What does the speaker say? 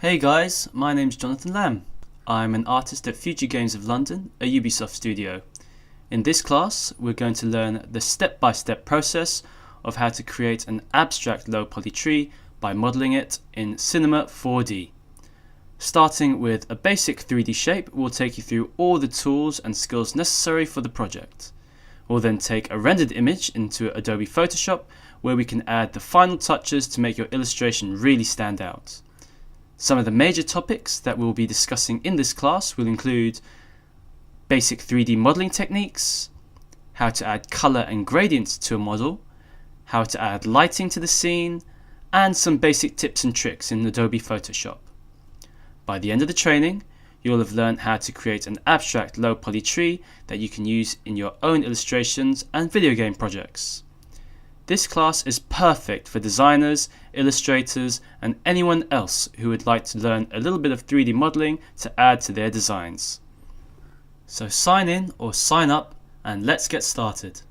Hey guys, my name's Jonathan Lamb. I'm an artist at Future Games of London, a Ubisoft studio. In this class, we're going to learn the step-by-step process of how to create an abstract low-poly tree by modeling it in Cinema 4D. Starting with a basic 3D shape, we'll take you through all the tools and skills necessary for the project. We'll then take a rendered image into Adobe Photoshop, where we can add the final touches to make your illustration really stand out. Some of the major topics that we'll be discussing in this class will include basic 3D modeling techniques, how to add color and gradients to a model, how to add lighting to the scene, and some basic tips and tricks in Adobe Photoshop. By the end of the training, you'll have learned how to create an abstract low-poly tree that you can use in your own illustrations and video game projects. This class is perfect for designers, illustrators, and anyone else who would like to learn a little bit of 3D modeling to add to their designs. So sign in or sign up and let's get started.